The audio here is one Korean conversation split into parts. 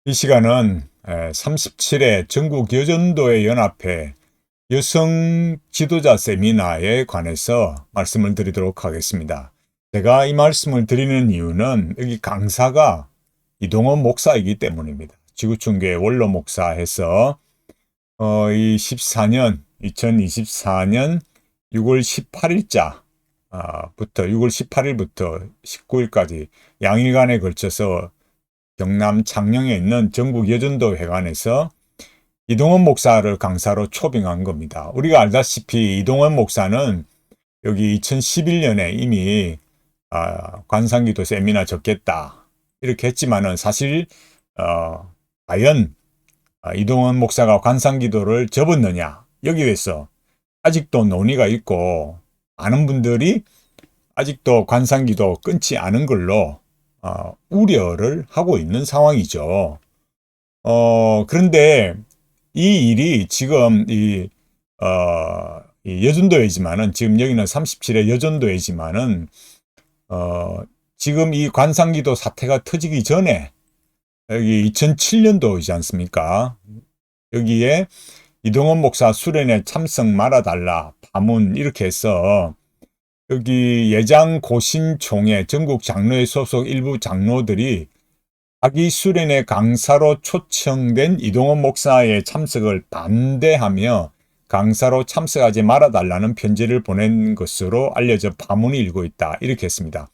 이 시간은 37회 전국 여전도회 연합회 여성 지도자 세미나에 관해서 말씀을 드리도록 하겠습니다. 제가 이 말씀을 드리는 이유는 여기 강사가 이동원 목사이기 때문입니다. 지구촌교회 원로 목사해서 이 2024년 6월 18일자 부터 6월 18일부터 19일까지 양일간에 걸쳐서 경남 창녕에 있는 전국 여전도 회관에서 이동원 목사를 강사로 초빙한 겁니다. 우리가 알다시피 이동원 목사는 여기 2011년에 이미 관상기도 세미나 적겠다 이렇게 했지만은 사실 과연 이동원 목사가 관상기도를 접었느냐 여기에 대해서 아직도 논의가 있고 많은 분들이 아직도 관상기도 끊지 않은 걸로 우려를 하고 있는 상황이죠. 그런데 이 일이 지금 이 여전도회지만은 지금 여기는 37회 여전도회지만은 지금 이 관상기도 사태가 터지기 전에 여기 2007년도이지 않습니까? 여기에 이동원 목사 수련회 참석 말아달라 파문 이렇게 해서 여기 예장 고신총회 전국 장로회 소속 일부 장로들이 자기 수련회 강사로 초청된 이동원 목사의 참석을 반대하며 강사로 참석하지 말아달라는 편지를 보낸 것으로 알려져 파문이 일고 있다. 이렇게 했습니다.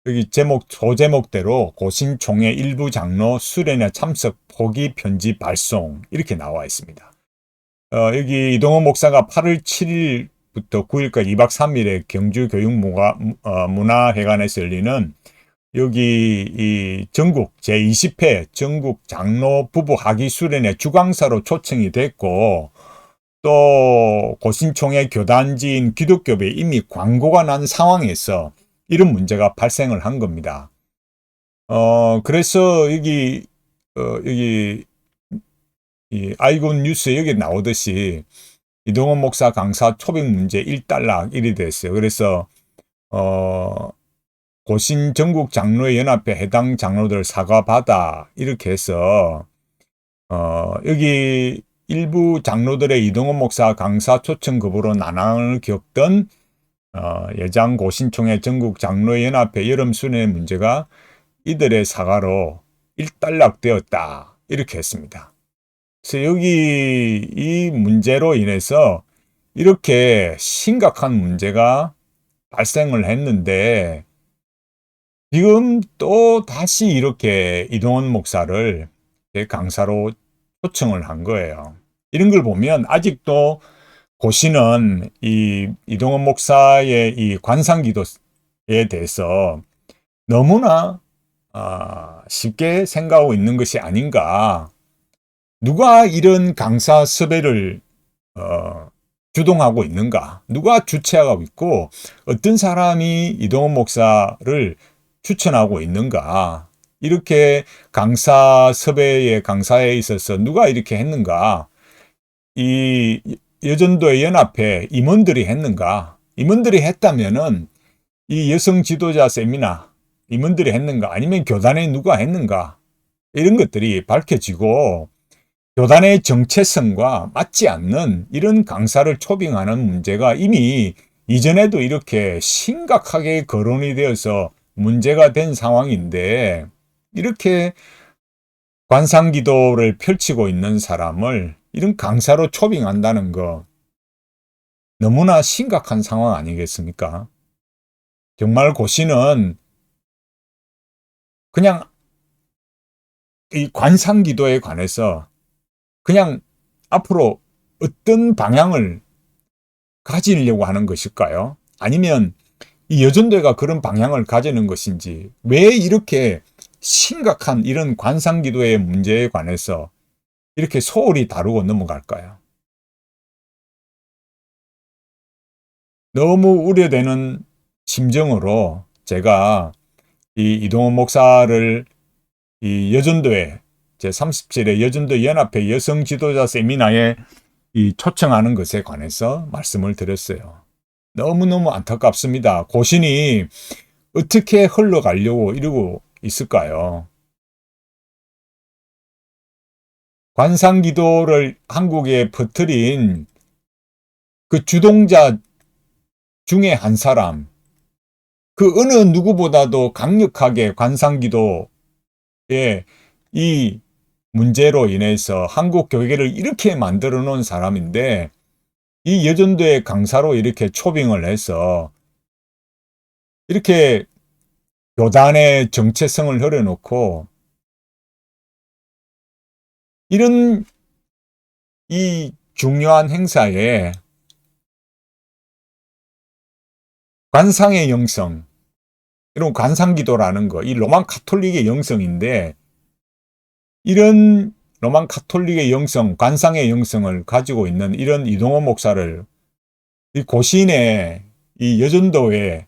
여기 소제목대로 고신총회 일부 장로 수련회 참석 포기 편지 발송 이렇게 나와 있습니다. 여기 이동원 목사가 8월 7일부터 9일까지 2박 3일에 경주교육문화회관에서 열리는 여기 이 전국 제20회 전국 장로 부부 학위 수련회 주강사로 초청이 됐고 또 고신총회 교단지인 기독교부에 이미 광고가 난 상황에서 이런 문제가 발생을 한 겁니다. 그래서 여기 이 아이곤 뉴스에 여기 나오듯이 이동원 목사 강사 초빙 문제 일단락 일이 됐어요. 그래서 고신 전국 장로회 연합회 해당 장로들 사과받아 이렇게 해서 여기 일부 장로들의 이동원 목사 강사 초청 거부로 난항을 겪던 예장 고신총회 전국 장로회 연합회 여름 수련회 문제가 이들의 사과로 일단락되었다 이렇게 했습니다. 그래서 여기 이 문제로 인해서 이렇게 심각한 문제가 발생을 했는데 지금 또 다시 이렇게 이동원 목사를 강사로 초청을 한 거예요. 이런 걸 보면 아직도 고시는 이 이동원 목사의 이 관상기도에 대해서 너무나 쉽게 생각하고 있는 것이 아닌가. 누가 이런 강사 섭외를 주동하고 있는가? 누가 주최하고 있고 어떤 사람이 이동원 목사를 추천하고 있는가? 이렇게 강사 섭외의 강사에 있어서 누가 이렇게 했는가? 이 여전도의 연합회 임원들이 했는가? 임원들이 했다면은 이 여성 지도자 세미나 임원들이 했는가? 아니면 교단에 누가 했는가? 이런 것들이 밝혀지고 교단의 정체성과 맞지 않는 이런 강사를 초빙하는 문제가 이미 이전에도 이렇게 심각하게 거론이 되어서 문제가 된 상황인데 이렇게 관상기도를 펼치고 있는 사람을 이런 강사로 초빙한다는 거 너무나 심각한 상황 아니겠습니까? 정말 고시는 그냥 이 관상기도에 관해서 그냥 앞으로 어떤 방향을 가지려고 하는 것일까요? 아니면 이 여전도가 그런 방향을 가지는 것인지 왜 이렇게 심각한 이런 관상기도의 문제에 관해서 이렇게 소홀히 다루고 넘어갈까요? 너무 우려되는 심정으로 제가 이 이동원 목사를 이 여전도회 제37회 여전도 연합회 여성 지도자 세미나에 이 초청하는 것에 관해서 말씀을 드렸어요. 너무너무 안타깝습니다. 고신이 어떻게 흘러가려고 이러고 있을까요? 관상기도를 한국에 퍼뜨린 그 주동자 중에 한 사람, 그 어느 누구보다도 강력하게 관상기도의 이 문제로 인해서 한국 교계를 이렇게 만들어 놓은 사람인데, 이 여전도의 강사로 이렇게 초빙을 해서 이렇게 교단의 정체성을 흐려놓고 이런 이 중요한 행사에 관상의 영성, 이런 관상기도라는 거, 이 로만 가톨릭의 영성인데, 이런 로만 가톨릭의 영성, 관상의 영성을 가지고 있는 이런 이동원 목사를 이 고신의 이 여전도의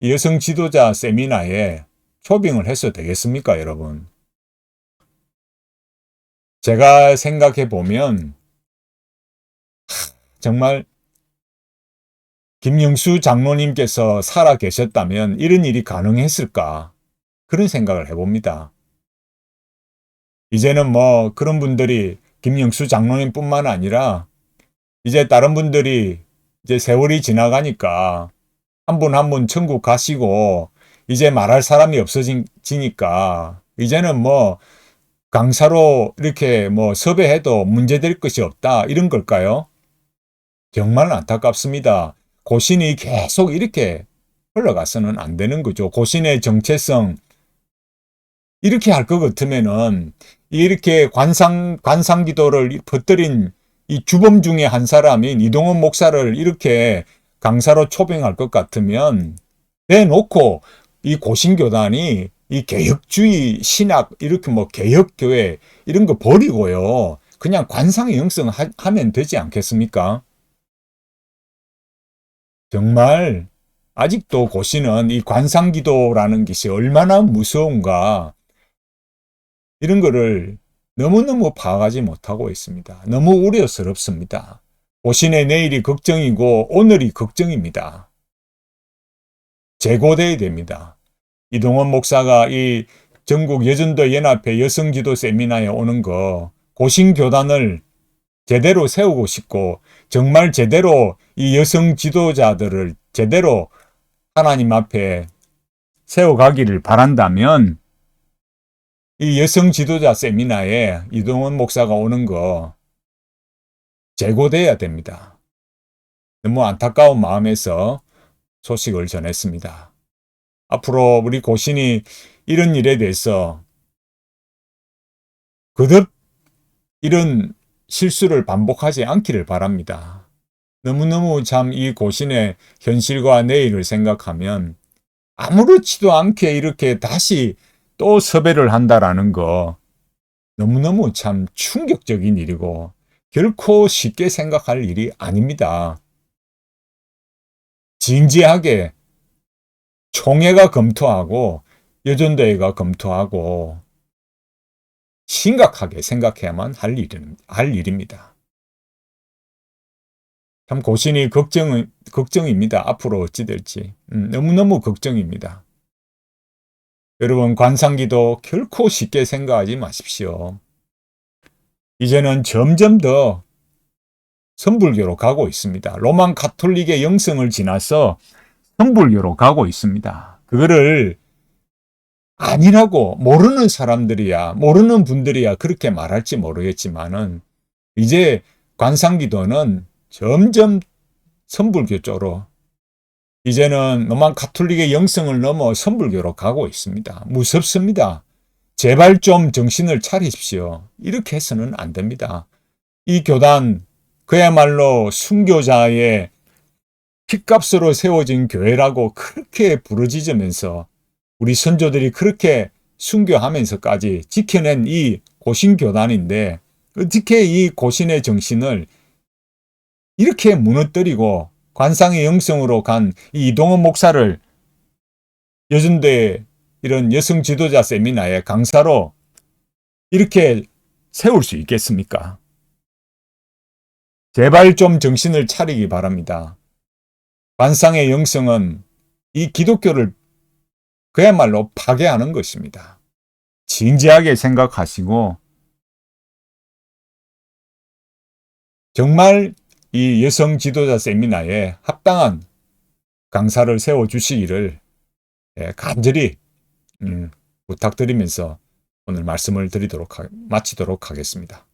여성 지도자 세미나에 초빙을 해서 되겠습니까, 여러분? 제가 생각해 보면 정말 김영수 장로님께서 살아 계셨다면 이런 일이 가능했을까? 그런 생각을 해봅니다. 이제는 뭐 그런 분들이 김영수 장로님뿐만 아니라 이제 다른 분들이 이제 세월이 지나가니까 한 분 한 분 천국 가시고 이제 말할 사람이 없어지니까 이제는 뭐 강사로 이렇게 뭐 섭외해도 문제될 것이 없다, 이런 걸까요? 정말 안타깝습니다. 고신이 계속 이렇게 흘러가서는 안 되는 거죠. 고신의 정체성, 이렇게 할 것 같으면은 이렇게 관상기도를 퍼뜨린 이 주범 중에 한 사람인 이동원 목사를 이렇게 강사로 초빙할 것 같으면 내놓고 이 고신교단이 이 개혁주의 신학, 이렇게 뭐 개혁교회 이런 거 버리고요, 그냥 관상의 영성 하면 되지 않겠습니까? 정말 아직도 고신은 이 관상기도라는 것이 얼마나 무서운가, 이런 거를 너무너무 파악하지 못하고 있습니다. 너무 우려스럽습니다. 고신의 내일이 걱정이고 오늘이 걱정입니다. 재고돼야 됩니다. 이동원 목사가 이 전국 여전도 연합회 여성지도 세미나에 오는 거, 고신교단을 제대로 세우고 싶고 정말 제대로 이 여성 지도자들을 제대로 하나님 앞에 세워가기를 바란다면 이 여성 지도자 세미나에 이동원 목사가 오는 거 재고돼야 됩니다. 너무 안타까운 마음에서 소식을 전했습니다. 앞으로 우리 고신이 이런 일에 대해서 거듭 이런 실수를 반복하지 않기를 바랍니다. 너무너무 참 이 고신의 현실과 내일을 생각하면 아무렇지도 않게 이렇게 다시 또 섭외를 한다라는 거 너무너무 참 충격적인 일이고 결코 쉽게 생각할 일이 아닙니다. 진지하게 총회가 검토하고 여전도회가 검토하고 심각하게 생각해야만 할 일입니다. 참 고신이 걱정입니다. 앞으로 어찌 될지. 너무너무 걱정입니다. 여러분, 관상기도 결코 쉽게 생각하지 마십시오. 이제는 점점 더 선불교로 가고 있습니다. 로만 가톨릭의 영성을 지나서 선불교로 가고 있습니다. 그거를 아니라고 모르는 사람들이야, 모르는 분들이야 그렇게 말할지 모르겠지만은 이제 관상기도는 점점 선불교 쪽으로, 이제는 로만 가톨릭의 영성을 넘어 선불교로 가고 있습니다. 무섭습니다. 제발 좀 정신을 차리십시오. 이렇게 해서는 안 됩니다. 이 교단 그야말로 순교자의 핏값으로 세워진 교회라고 그렇게 부르짖으면서 우리 선조들이 그렇게 순교하면서까지 지켜낸 이 고신교단인데 어떻게 이 고신의 정신을 이렇게 무너뜨리고 관상의 영성으로 간 이 이동원 목사를 여전대 이런 여성 지도자 세미나의 강사로 이렇게 세울 수 있겠습니까? 제발 좀 정신을 차리기 바랍니다. 관상의 영성은 이 기독교를 그야말로 파괴하는 것입니다. 진지하게 생각하시고 정말 이 여성 지도자 세미나에 합당한 강사를 세워주시기를 간절히 부탁드리면서 오늘 말씀을 마치도록 하겠습니다.